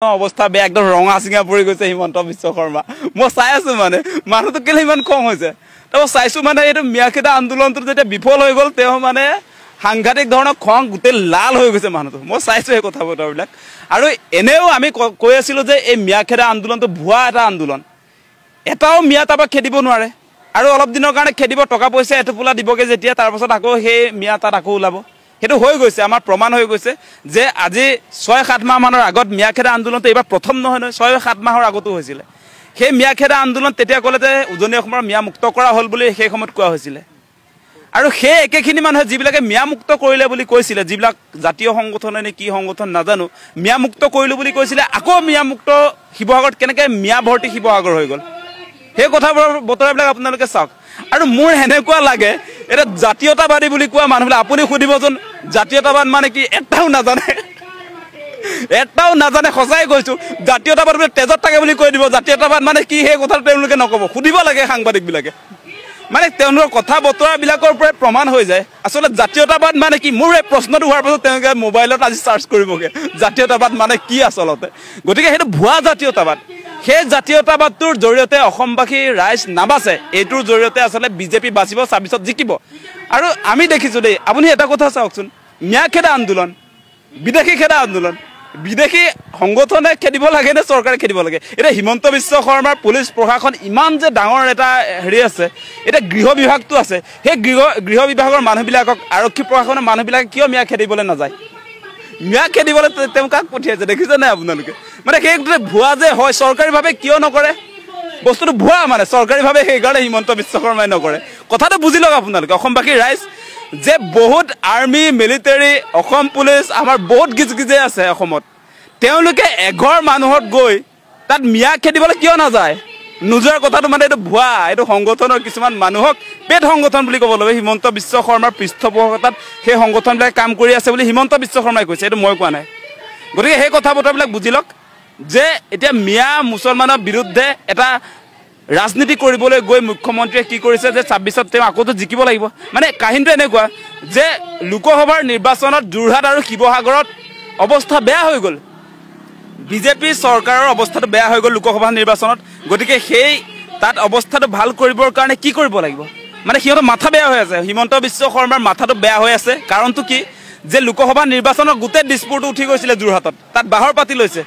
অৱস্থা বেয়া একদম ৰঙা চিঙা পৰি গৈছে হিমন্ত বিশ্ব শৰ্মা মই চাই আছো মানে মানুহটো কেলে ইমান খং হৈছে তো চাইছো মানে এইটো মিয়াখেদা আন্দোলনটো যেতিয়া বিফল হৈ গ'ল তেওঁ মানে সাংঘাতিক ধৰণৰ খং গোটেই লাল হৈ গৈছে মানুহটো মই চাইছো এই কথা বতৰাবিলাক আৰু এনেও আমি কৈ আছিলো যে এই মিয়াখেদা আন্দোলনটো ভুৱা এটা আন্দোলন এটাও মিয়া তাপা খেদিব নোৱাৰে আৰু অলপ দিনৰ কাৰণে খেদিব টকা পইচা এটোপোলা দিবগে যেতিয়া তাৰ পাছত আকৌ সেই মিয়া তাত আকৌ ওলাব হেতু হৈ গৈছে আমাৰ প্ৰমাণ হৈ গৈছে যে আজি 6-7 মাহ মানৰ আগত মিয়াখেদা আন্দোলনটো এবাৰ প্ৰথম নহয় 6-7 মাহৰ আগতো হৈছিল সেই মিয়াখেদা আন্দোলন তেতিয়া ক'লে যে উজনি অসমৰ মিয়া মুক্ত কৰা হ'ল বুলি সেই সময়ত কোৱা হৈছিল আৰু সেই একেখিনি মানুহে যিবিলাকে মিয়া মুক্ত কৰিলে বুলি কৈছিল যিবিলাক জাতীয় সংগঠন নে কি সংগঠন নাজানো মিয়া মুক্ত কৰিলো বুলি কৈছিল আকৌ মিয়া মুক্ত শিৱসাগৰত কেনেকৈ মিয়া ভৰ্তি শিৱসাগৰ হৈ গ'ল সেই কথাবোৰ বতৰাবিলাক আপোনালোকে চাওক আৰু মোৰ হেনেকুৱা লাগে এটা জাতীয়তাবাদী বুলি কোৱা মানুহবিলাক আপুনি সুধিবচোন জাতীয়তাবাদ মানে কি এটাও নাজানে সঁচাই কৈছো জাতীয়তাবাদ বুলি তেজত থাকে বুলি কৈ দিব জাতীয়তাবাদ মানে কি সেই কথা তেওঁলোকে নকব সুধিব লাগে সাংবাদিকবিলাকে মানে তেওঁলোকৰ কথা বতৰাবিলাকৰ পৰা প্ৰমাণ হৈ যায় আসলে জাতীয়তাবাদ মানে কি মোৰ এই প্ৰশ্নটো হোৱাৰ পাছত তেওঁলোকে মোবাইলত আজি সাৰ্চ কৰিবগে জাতীয়তাবাদ মানে কি আসলতে গতিকে সেইটো ভুৱা জাতীয়তাবাদ সেই জাতীয়তাবাদটোৰ জৰিয়তে অসমবাসী ৰাইজ নাবাছে এইটোৰ জৰিয়তে আসলে বিজেপি বাচিব 26ত জিকিব আৰু আমি দেখিছো দেই আপুনি এটা কথা চাওকচোন মিয়াখেদা আন্দোলন বিদেশী খেদা আন্দোলন বিদেশী সংগঠনে খেদিব লাগে নে চৰকাৰে খেদিব লাগে এটা হিমন্ত বিশ্ব শৰ্মাৰ পুলিচ প্ৰশাসন ইমান যে ডাঙৰ এটা হেৰি আছে এটা গৃহ বিভাগটো আছে সেই গৃহ বিভাগৰ মানুহবিলাকক আৰক্ষী প্ৰশাসনৰ মানুহবিলাকে কিয় মিয়া খেদিবলৈ নাযায় মিয়া খেদিবলৈ তেওঁ কাক পঠিয়াইছে দেখিছে নাই আপোনালোকে মানে সেই ভুৱা যে হয় চৰকাৰীভাৱে কিয় নকৰে বস্তুটো ভুৱা মানে চৰকাৰীভাৱে সেইকাৰণে হিমন্ত বিশ্ব শৰ্মাই নকৰে কথাটো বুজি লওক আপোনালোকে অসমবাসী ৰাইজ যে বহুত আৰ্মি মিলিটাৰী অসম পুলিচ আমাৰ বহুত গিজগিজে আছে অসমত তেওঁলোকে এঘৰ মানুহত গৈ তাত মিয়া খেদিবলৈ কিয় নাযায় নোযোৱাৰ কথাটো মানে এইটো ভুৱা এইটো সংগঠনৰ কিছুমান মানুহক পেট সংগঠন বুলি ক'ব লাগিব হিমন্ত বিশ্ব শৰ্মাৰ পৃষ্ঠপোষকতাত সেই সংগঠনবিলাক কাম কৰি আছে বুলি হিমন্ত বিশ্ব শৰ্মাই কৈছে এইটো মই কোৱা নাই গতিকে সেই কথা বতৰাবিলাক বুজি লওক যে এতিয়া মিয়া মুছলমানৰ বিৰুদ্ধে এটা ৰাজনীতি কৰিবলৈ গৈ মুখ্যমন্ত্ৰীয়ে কি কৰিছে যে 26ত তেওঁ আকৌতো জিকিব লাগিব মানে কাহিনীটো এনেকুৱা যে লোকসভাৰ নিৰ্বাচনত যোৰহাট আৰু শিৱসাগৰত অৱস্থা বেয়া হৈ গ'ল বিজেপি চৰকাৰৰ অৱস্থাটো বেয়া হৈ গ'ল লোকসভা নিৰ্বাচনত গতিকে সেই তাত অৱস্থাটো ভাল কৰিবৰ কাৰণে কি কৰিব লাগিব মানে সিহঁতৰ মাথা বেয়া হৈ আছে হিমন্ত বিশ্ব শৰ্মাৰ মাথাটো বেয়া হৈ আছে কাৰণটো কি যে লোকসভা নিৰ্বাচনত গোটেই ডিস্পুটটো উঠি গৈছিলে যোৰহাটত তাত বাহৰ পাতি লৈছে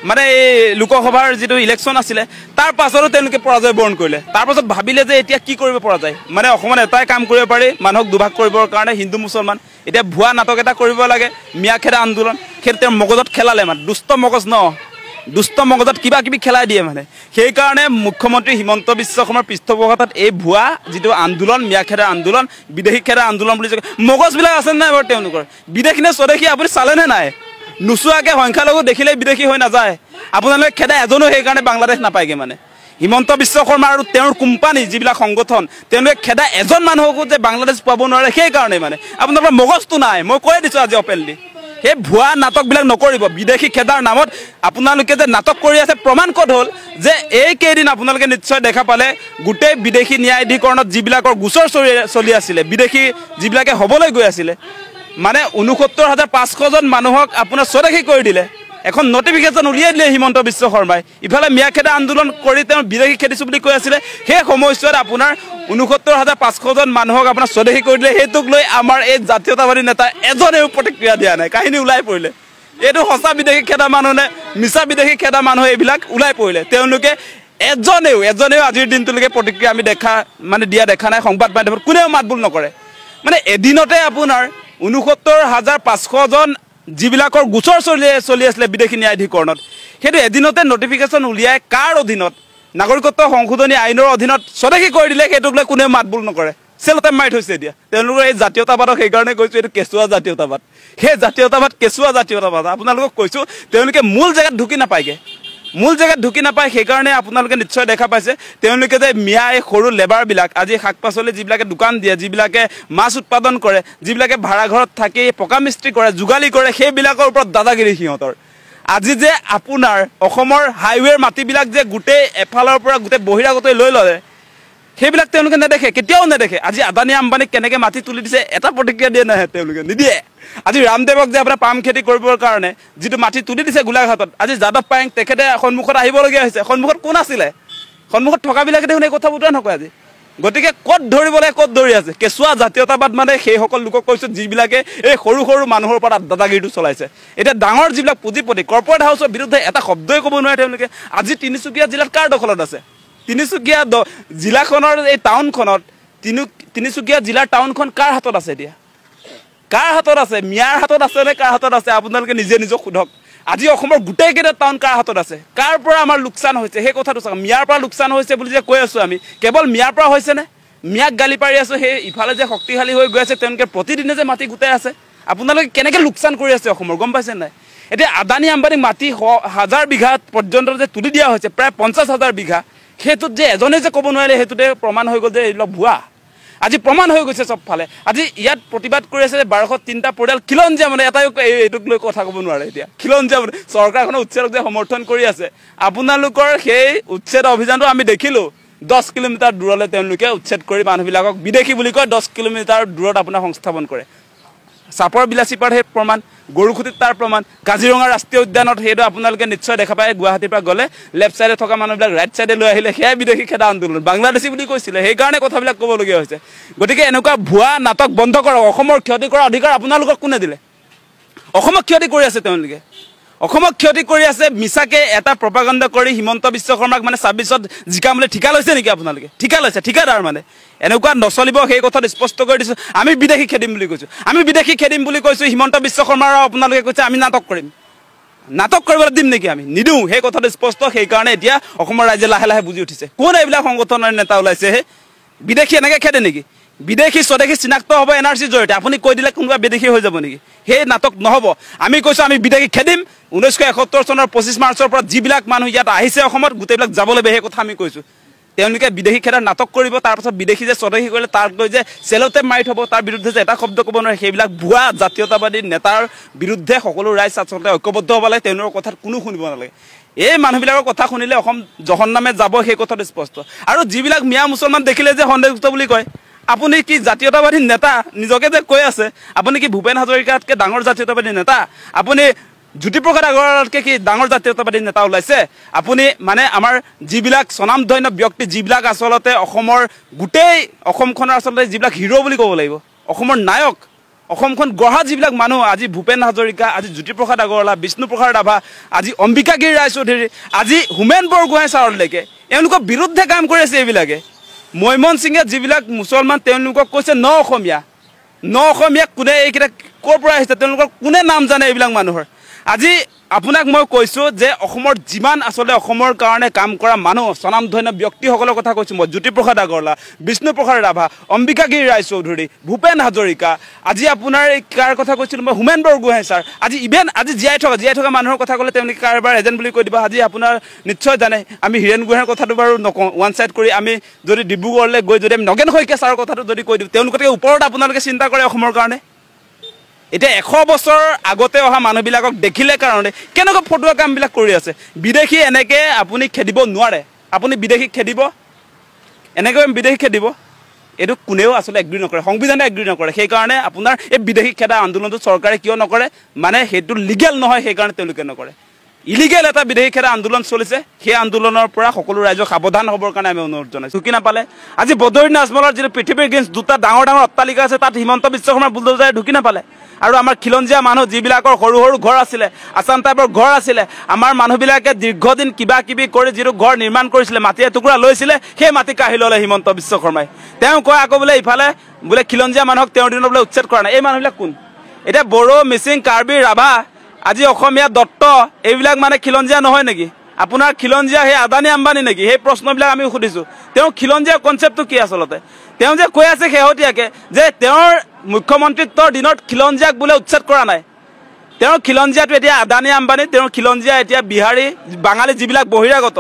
মানে এই লোকসভাৰ যেটো ইলেকশন আছিলে তাৰ পাছতো তেওঁলোকে পৰাজয় বৰণ কৰিলে তাৰ পাছত ভাবিলে যে এতিয়া কি কৰিব পৰা যায় মানে অসমত এটাই কাম কৰিব পাৰি মানুহক দুভাগ কৰিবৰ কাৰণে হিন্দু মুছলমান এতিয়া ভুৱা নাটক এটা কৰিব লাগে মিয়াখেদা আন্দোলন খেলতে মগজত খেলালে মানে দুষ্ট মগজ ন দুষ্ট মগজত কিবা কিবি খেলাই দিয়ে মানে সেই কাৰণে মুখ্যমন্ত্ৰী হিমন্ত বিশ্ব শৰ্মাৰ পৃষ্ঠপোষকতাত এই ভুৱা যেটো আন্দোলন মিয়াখেদা আন্দোলন বিদেশী খেদা আন্দোলন বুলি মগজবিলাক আছে নাই বাৰু তেওঁলোকৰ বিদেশী নে স্বদেশী আপুনি চালেনে নাই নুচুৱাকে সংখ্যালঘু দেখিলে বিদেশী হৈ নাযায় আপোনালোকে খেদা এজনো সেই কাৰণে বাংলাদেশ নাপায়গে মানে হিমন্ত বিশ্ব শৰ্মা আৰু তেওঁৰ কোম্পানী যিবিলাক সংগঠন তেওঁলোকে খেদা এজন মানুহকো যে বাংলাদেশ পাব নোৱাৰে সেই কাৰণে মানে আপোনালোকৰ মগজটো নাই মই কৈ দিছো আজি অপেনলি সেই ভুৱা নাটকবিলাক নকৰিব বিদেশী খেদাৰ নামত আপোনালোকে যে নাটক কৰি আছে প্ৰমাণ ক'ত হ'ল যে এই কেইদিন আপোনালোকে নিশ্চয় দেখা পালে গোটেই বিদেশী ন্যায়াধিকৰণত যিবিলাকৰ গোচৰ চলি আছিলে বিদেশী যিবিলাকে হ'বলৈ গৈ আছিলে মানে ৬৯,৫০০ জন মানুহক আপোনাৰ স্বদেশী কৰি দিলে এখন নটিফিকেশ্যন উলিয়াই দিলে হিমন্ত বিশ্ব শৰ্মাই ইফালে মিয়াখেদা আন্দোলন কৰি তেওঁ বিদেশী খেদিছো বুলি কৈ আছিলে সেই সময়ছোৱাত আপোনাৰ ৬৯,৫০০ জন মানুহক আপোনাৰ স্বদেশী কৰি দিলে সেইটোক লৈ আমাৰ এই জাতীয়তাবাদী নেতা এজনেও প্ৰতিক্ৰিয়া দিয়া নাই কাহিনী ওলাই পৰিলে এইটো সঁচা বিদেশী খেদা মানুহ নে মিছা বিদেশী খেদা মানুহ এইবিলাক ওলাই পৰিলে তেওঁলোকে এজনেও আজিৰ দিনটোলৈকে প্ৰতিক্ৰিয়া আমি দিয়া দেখা নাই সংবাদ মাধ্যমত কোনেও মাতবোল নকৰে মানে এদিনতে আপোনাৰ ৬৯,৫০০ জন যিবিলাকৰ গোচৰ চলি আছিলে বিদেশী ন্যায়াধিকৰণত সেইটো এদিনতে নটিফিকেশ্যন উলিয়াই কাৰ অধীনত নাগৰিকত্ব সংশোধনী আইনৰ অধীনত স্বদেশী কৰি দিলে সেইটোক লৈ কোনেও মাতবোল নকৰে চেলতে মাৰি থৈছে এতিয়া তেওঁলোকৰ এই জাতীয়তাবাদক সেইকাৰণে কৈছো এইটো কেঁচুৱা জাতীয়তাবাদ সেই জাতীয়তাবাদ কেঁচুৱা জাতীয়তাবাদ আপোনালোকক কৈছো তেওঁলোকে মূল জেগাত ঢুকি নাপায় সেইকাৰণে আপোনালোকে নিশ্চয় দেখা পাইছে তেওঁলোকে যে মিয়া এই সৰু লেবাৰবিলাক আজি শাক পাচলি যিবিলাকে দোকান দিয়ে যিবিলাকে মাছ উৎপাদন কৰে যিবিলাকে ভাড়া ঘৰত থাকি পকা মিস্ত্ৰী কৰে যোগালী কৰে সেইবিলাকৰ ওপৰত দাদাগিৰি সিহঁতৰ আজি যে আপোনাৰ অসমৰ হাইৱেৰ মাটিবিলাক যে গোটেই এফালৰ পৰা গোটেই বহিৰাগতই লৈ ললে সেইবিলাক তেওঁলোকে নেদেখে কেতিয়াও নেদেখে আজি আদানী আম্বানীক কেনেকৈ মাটি তুলি দিছে এটা প্ৰতিক্ৰিয়া দিয়ে নাহে তেওঁলোকে নিদিয়ে আজি ৰামদেৱক যে আপোনাৰ পাম খেতি কৰিবৰ কাৰণে যিটো মাটি তুলি দিছে গোলাঘাটত, আজি যাদৱ পায়েং তেখেতে সন্মুখত আহিবলগীয়া হৈছে। সন্মুখত কোন আছিলে? সন্মুখত থকাবিলাকে দেখোন এই কথা বতৰা নকয় আজি। গতিকে ক'ত ধৰিবলৈ ক'ত ধৰি আছে? কেঁচুৱা জাতীয়তাবাদ মানে সেইসকল লোকক কৈছোঁ যিবিলাকে এই সৰু সৰু মানুহৰ ওপৰত দাদাগিৰিটো চলাইছে। এতিয়া ডাঙৰ যিবিলাক পুঁজিপতি কৰ্পৰেট হাউচৰ বিৰুদ্ধে এটা শব্দই ক'ব নোৱাৰে তেওঁলোকে। আজি তিনিচুকীয়া জিলাত কাৰ দখলত আছে? তিনিচুকীয়া জিলাখনৰ এই টাউনখনত তিনিচুকীয়া জিলাৰ টাউনখন কাৰ হাতত আছে? এতিয়া কাৰ হাতত আছে? মিয়াৰ হাতত আছে নে কাৰ হাতত আছে? আপোনালোকে নিজে নিজক সোধক। আজি অসমৰ গোটেইকেইটা টাউন কাৰ হাতত আছে? কাৰ পৰা আমাৰ লোকচান হৈছে সেই কথাটো চাওক। মিয়াৰ পৰা লোকচান হৈছে বুলি যে কৈ আছোঁ আমি, কেৱল মিয়াৰ পৰা হৈছেনে? মিয়াক গালি পাৰি আছোঁ, সেই ইফালে যে শক্তিশালী হৈ গৈ আছে তেওঁলোকে প্ৰতিদিনে যে মাটি গোটাই আছে। আপোনালোকে কেনেকৈ লোকচান কৰি আছে অসমৰ, গম পাইছে নাই? এতিয়া আদানী আম্বানীক মাটি হাজাৰ বিঘা পৰ্যন্ত যে তুলি দিয়া হৈছে, প্ৰায় 50,000 বিঘা, সেইটোত যে এজনে যে ক'ব নোৱাৰিলে সেইটোতে প্ৰমাণ হৈ গ'ল যে এইবিলাক ভুৱা। আজি প্ৰমাণ হৈ গৈছে চবফালে। আজি ইয়াত প্ৰতিবাদ কৰি আছে যে 1203টা পৰিয়াল খিলঞ্জীয়া, মানে এটাই এইটোক লৈ কথা ক'ব নোৱাৰে। এতিয়া খিলঞ্জীয়া মানে চৰকাৰখনৰ উচ্ছেদক যে সমৰ্থন কৰি আছে। আপোনালোকৰ সেই উচ্ছেদ অভিযানটো আমি দেখিলোঁ। 10 কিলোমিটাৰ দূৰলৈ তেওঁলোকে উচ্ছেদ কৰি মানুহবিলাকক বিদেশী বুলি কয়, 10 কিলোমিটাৰ দূৰত আপোনাৰ সংস্থাপন কৰে। চাপৰ বিলাচীপাত সেই প্ৰমাণ, গৰুখুটিত তাৰ প্ৰমাণ, কাজিৰঙা ৰাষ্ট্ৰীয় উদ্যানত সেইটো আপোনালোকে নিশ্চয় দেখা পায়। গুৱাহাটীৰ পৰা গ'লে লেফ্ট চাইডে থকা মানুহবিলাক ৰাইট চাইডে লৈ আহিলে, সেয়াই বিদেশী খেদা আন্দোলন, বাংলাদেশী বুলি কৈছিলে। সেইকাৰণে কথাবিলাক ক'বলগীয়া হৈছে। গতিকে এনেকুৱা ভুৱা নাটক বন্ধ কৰক। অসমৰ ক্ষতি কৰাৰ অধিকাৰ আপোনালোকক কোনে দিলে? অসমক ক্ষতি কৰি আছে তেওঁলোকে, অসমক ক্ষতি কৰি আছে। মিছাকে এটা প্ৰপাগাণ্ডা কৰি হিমন্ত বিশ্ব শৰ্মাক মানে 26ত জিকাম বুলি ঠিকা লৈছে নেকি আপোনালোকে? ঠিকা লৈছে, ঠিকাদাৰ মানে। এনেকুৱা নচলিব, সেই কথাত স্পষ্ট কৰি দিছোঁ। আমি বিদেশী খেদিম বুলি কৈছোঁ, আমি বিদেশী খেদিম বুলি কৈছোঁ। হিমন্ত বিশ্ব শৰ্মাৰ আপোনালোকে কৈছে আমি নাটক কৰিম। নাটক কৰিবলৈ দিম নেকি? আমি নিদিওঁ, সেই কথাটো স্পষ্ট। সেইকাৰণে এতিয়া অসমৰ ৰাইজে লাহে লাহে বুজি উঠিছে কোন এইবিলাক সংগঠনৰ নেতা ওলাইছে। হে বিদেশী এনেকৈ খেদে নেকি? বিদেশী স্বদেশী চিনাক্ত হ'ব NRCৰ জৰিয়তে। আপুনি কৈ দিলে কোনোবা বিদেশী হৈ যাব নেকি? সেই নাটক নহ'ব। আমি কৈছোঁ আমি বিদেশী খেদিম। 1971 চনৰ 25 মাৰ্চৰ পৰা যিবিলাক মানুহ ইয়াত আহিছে অসমত, গোটেইবিলাক যাব লাগিব, সেই কথা আমি কৈছোঁ। তেওঁলোকে বিদেশী খেদাৰ নাটক কৰিব, তাৰপাছত বিদেশী যে স্বদেশী কৰিলে তাক লৈ যে চেলতে মাৰি থ'ব, তাৰ বিৰুদ্ধে যে এটা শব্দ ক'ব নোৱাৰে। সেইবিলাক ভুৱা জাতীয়তাবাদী নেতাৰ বিৰুদ্ধে সকলো ৰাইজ আচলতে ঐক্যবদ্ধ হ'ব লাগে। তেওঁলোকৰ কথাত কোনো শুনিব নালাগে। এই মানুহবিলাকৰ কথা শুনিলে অসম জহন্নামে যাব, সেই কথাটো স্পষ্ট। আৰু যিবিলাক মিয়া মুছলমান দেখিলে যে সন্দেহযুক্ত বুলি কয়, আপুনি কি জাতীয়তাবাদী নেতা নিজকে যে কৈ আছে? আপুনি কি ভূপেন হাজৰিকাতকৈ ডাঙৰ জাতীয়তাবাদী নেতা? আপুনি জ্যোতিপ্ৰসাদ আগৰৱালাতকৈ কি ডাঙৰ জাতীয়তাবাদী নেতা ওলাইছে? আপুনি মানে আমাৰ যিবিলাক স্বনামধন্য ব্যক্তি, যিবিলাক আচলতে অসমৰ গোটেই অসমখনৰ আচলতে যিবিলাক হিৰো বুলি ক'ব লাগিব, অসমৰ নায়ক, অসমখন গঢ়া যিবিলাক মানুহ, আজি ভূপেন হাজৰিকা, আজি জ্যোতিপ্ৰসাদ আগৰৱালা, বিষ্ণুপ্ৰসাদ ৰাভা, আজি অম্বিকাগিৰি ৰায়চৌধুৰী, আজি হোমেন বৰগোহাঁই ছাৰলৈকে এওঁলোকৰ বিৰুদ্ধে কাম কৰি আছে এইবিলাকে। মৈমন সিঙে যিবিলাক মুছলমান তেওঁলোকক কৈছে ন অসমীয়া কোনে, এইকেইটা ক'ৰ পৰা আহিছে, তেওঁলোকৰ কোনে নাম জানে এইবিলাক মানুহৰ? আজি আপোনাক মই কৈছোঁ যে অসমৰ যিমান আচলতে অসমৰ কাৰণে কাম কৰা মানুহ, স্বনামধন্য ব্যক্তিসকলৰ কথা কৈছোঁ মই। জ্যোতিপ্ৰসাদ আগৰৱালা, বিষ্ণুপ্ৰসাদ ৰাভা, অম্বিকাগিৰি ৰায়চৌধুৰী, ভূপেন হাজৰিকা, আজি আপোনাৰ কাৰ কথা কৈছিলোঁ মই, হোমেন বৰগোহাঁই ছাৰ। আজি ইভেন আজি জীয়াই থকা মানুহৰ কথা ক'লে তেওঁলোকে কাৰোবাৰ এজেণ্ট বুলি কৈ দিব। আজি আপোনাৰ নিশ্চয় জানে, আমি হীৰেণ গোহাঁইৰ কথাটো বাৰু নকওঁ, ওৱান চাইড কৰি আমি যদি ডিব্ৰুগড়লৈ গৈ যদি আমি নগেন শইকীয়া ছাৰৰ কথাটো যদি কৈ দিওঁ, তেওঁলোকতকৈ ওপৰত আপোনালোকে চিন্তা কৰে অসমৰ কাৰণে। এতিয়া 100 বছৰ আগতে অহা মানুহবিলাকক দেখিলে কাৰণে কেনেকুৱা ফটোৱা কামবিলাক কৰি আছে। বিদেশী এনেকৈ আপুনি খেদিব নোৱাৰে। আপুনি বিদেশী খেদিব, এনেকৈ বিদেশী খেদিব, এইটো কোনেও আচলতে এগ্ৰী নকৰে, সংবিধানে এগ্ৰী নকৰে। সেইকাৰণে আপোনাৰ এই বিদেশী খেদা আন্দোলনটো চৰকাৰে কিয় নকৰে? মানে সেইটো লিগেল নহয়, সেইকাৰণে তেওঁলোকে নকৰে। ইলিগেল এটা বিদেশী খেদা আন্দোলন চলিছে। সেই আন্দোলনৰ পৰা সকলো ৰাইজক সাৱধান হ'বৰ কাৰণে আমি অনুৰোধ জনাইছোঁ। ঢুকি নাপালে আজি বদৰুদ্দিন আজমলৰ যিটো পৃথিৱীৰ গেঞ্জ 2টা ডাঙৰ ডাঙৰ অট্টালিকা আছে, তাত হিমন্ত বিশ্ব শৰ্মাৰ বুলডোজাৰে ঢুকি নাপালে। আৰু আমাৰ খিলঞ্জীয়া মানুহ যিবিলাকৰ সৰু সৰু ঘৰ আছিলে, আছাম টাইপৰ ঘৰ আছিলে, আমাৰ মানুহবিলাকে দীৰ্ঘদিন কিবা কিবি কৰি যিটো ঘৰ নিৰ্মাণ কৰিছিলে, মাটি এটুকুৰা লৈছিলে, সেই মাটি কাঢ়ি ল'লে হিমন্ত বিশ্ব শৰ্মাই। তেওঁ কয় আকৌ বোলে ইফালে বোলে খিলঞ্জীয়া মানুহক তেওঁৰ দিনত বোলে উচ্ছেদ কৰা নাই। এই মানুহবিলাক কোন? এতিয়া বড়ো, মিচিং, কাৰ্বি, ৰাভা, আজি অসমীয়া, দত্ত, এইবিলাক মানে খিলঞ্জীয়া নহয় নেকি? আপোনাৰ খিলঞ্জীয়া সেই আদানী আম্বানী নেকি? সেই প্ৰশ্নবিলাক আমি সুধিছোঁ। তেওঁ খিলঞ্জীয়া কনচেপ্টটো কি আচলতে? তেওঁ যে কৈ আছে শেহতীয়াকৈ যে তেওঁৰ মুখ্যমন্ত্ৰীত্বৰ দিনত খিলঞ্জীয়াক বোলে উচ্ছেদ কৰা নাই। তেওঁৰ খিলঞ্জীয়াটো এতিয়া আদানী আম্বানী, তেওঁৰ খিলঞ্জীয়া এতিয়া বিহাৰী, বাঙালী, যিবিলাক বহিৰাগত,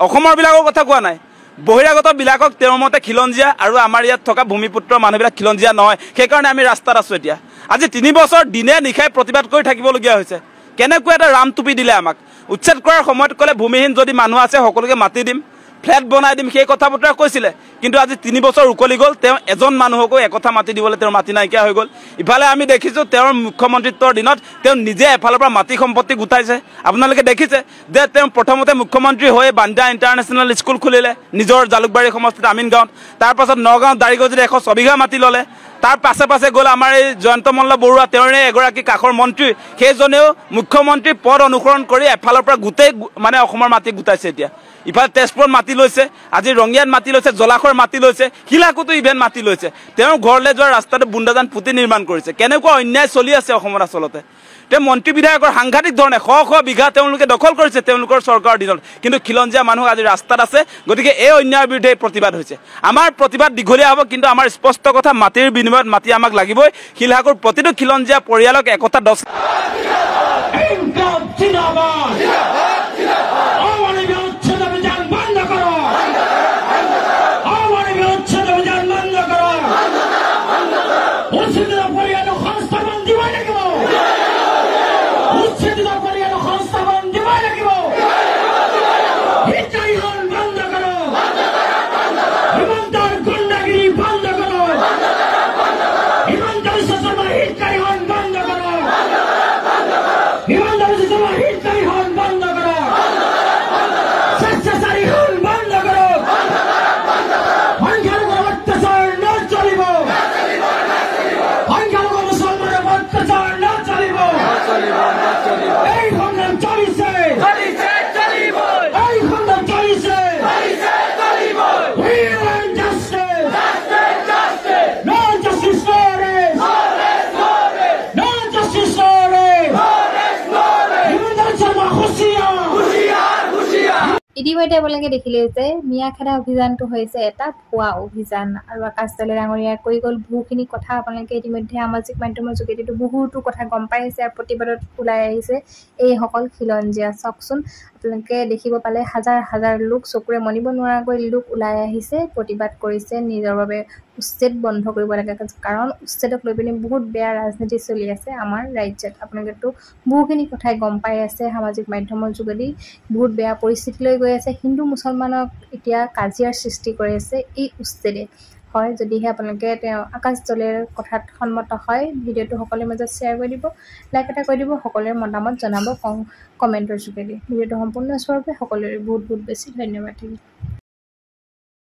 অসমৰবিলাকৰ কথা কোৱা নাই। বহিৰাগতবিলাকক তেওঁৰ মতে খিলঞ্জীয়া, আৰু আমাৰ ইয়াত থকা ভূমিপুত্ৰ মানুহবিলাক খিলঞ্জীয়া নহয়। সেইকাৰণে আমি ৰাস্তাত আছোঁ এতিয়া। আজি 3 বছৰ দিনে নিশাই প্ৰতিবাদ কৰি থাকিবলগীয়া হৈছে। কেনেকুৱা এটা ৰাম টুপি দিলে আমাক। উচ্ছেদ কৰাৰ সময়ত ক'লে ভূমিহীন যদি মানুহ আছে সকলোকে মাতি দিম, ফ্লেট বনাই দিম সেই কথা বতৰা কৈছিলে কিন্তু আজি 3 বছৰ উকলি গ'ল তেওঁ এজন মানুহকো একথা মাটি দিবলৈ তেওঁৰ মাটি নাইকিয়া হৈ গ'ল ইফালে আমি দেখিছোঁ তেওঁৰ মুখ্যমন্ত্ৰীত্বৰ দিনত তেওঁ নিজে এফালৰ পৰা মাটি সম্পত্তি গোটাইছে আপোনালোকে দেখিছে যে তেওঁ প্ৰথমতে মুখ্যমন্ত্ৰী হৈ বান্দিয়া ইণ্টাৰনেশ্যনেল স্কুল খুলিলে নিজৰ জালুকবাৰী সমষ্টিত আমিনগাঁৱত তাৰপাছত নগাঁও দাৰিগজিত 100 বিঘা মাটি ল'লে তাৰ পাছে পাছে গ'ল আমাৰ এই জয়ন্ত মল্ল বৰুৱা তেওঁৰে এগৰাকী কাষৰ মন্ত্ৰী সেইজনেও মুখ্যমন্ত্ৰী পদ অনুসৰণ কৰি এফালৰ পৰা গোটেই মানে অসমৰ মাটি গোটাইছে এতিয়া ইফালে তেজপুৰত মাটি লৈছে আজি ৰঙিয়াত মাটি লৈছে জলাখৰ মাটি লৈছে শিলাকুতো ইভেন মাটি লৈছে তেওঁ ঘৰলৈ যোৱা ৰাস্তাটো বুন্দাজান পুতি নিৰ্মাণ কৰিছে কেনেকুৱা অন্যায় চলি আছে অসমত আচলতে তেওঁ মন্ত্ৰী বিধায়কৰ সাংঘাতিক ধৰণে শ বিঘা তেওঁলোকে দখল কৰিছে তেওঁলোকৰ চৰকাৰৰ দিনত কিন্তু খিলঞ্জীয়া মানুহ আজি ৰাস্তাত আছে গতিকে এই অন্যায়ৰ বিৰুদ্ধে প্ৰতিবাদ হৈছে আমাৰ প্ৰতিবাদ দীঘলীয়া হ'ব কিন্তু আমাৰ স্পষ্ট কথা মাটিৰ বিনিময়ত মাটি আমাক লাগিবই শিলহাকুৰ প্ৰতিটো খিলঞ্জীয়া পৰিয়ালক একতা 10 ইতিমধ্যে আপোনালোকে দেখিলে যে মিয়াখেদা অভিযানটো হৈছে এটা ভুৱা অভিযান আৰু আকাশ দলে ডাঙৰীয়া কৈ গ'ল বহুখিনি কথা আপোনালোকে ইতিমধ্যে সামাজিক মাধ্যমৰ যোগেদি বহুতো কথা গম পাই আছে আৰু প্ৰতিবাদত ওলাই আহিছে এইসকল খিলঞ্জীয়া চাওকচোন আপোনালোকে দেখিব পালে হাজাৰ হাজাৰ লোক চকুৰে মনিব নোৱাৰাকৈ লোক ওলাই আহিছে প্ৰতিবাদ কৰিছে নিজৰ বাবে উচ্ছেদ বন্ধ কৰিব লাগে কাৰণ উচ্ছেদক লৈ পিনে বহুত বেয়া ৰাজনীতি চলি আছে আমাৰ ৰাজ্যত আপোনালোকেতো বহুখিনি কথাই গম পাই আছে সামাজিক মাধ্যমৰ যোগেদি বহুত বেয়া পৰিস্থিতিলৈ গৈ আছে হিন্দু মুছলমানক এতিয়া কাজিয়াৰ সৃষ্টি কৰি আছে এই উচ্ছেদে হয় যদিহে আপোনালোকে তেওঁ আকাশ দলেৰ কথাত সন্মত হয় ভিডিঅ'টো সকলোৰে মাজত শ্বেয়াৰ কৰি দিব লাইক এটা কৰি দিব সকলোৰে মতামত জনাব কমেণ্টৰ যোগেদি ভিডিঅ'টো সম্পূৰ্ণ চোৱাৰ বাবে সকলোৰে বহুত বহুত বেছি ধন্যবাদ থাকিল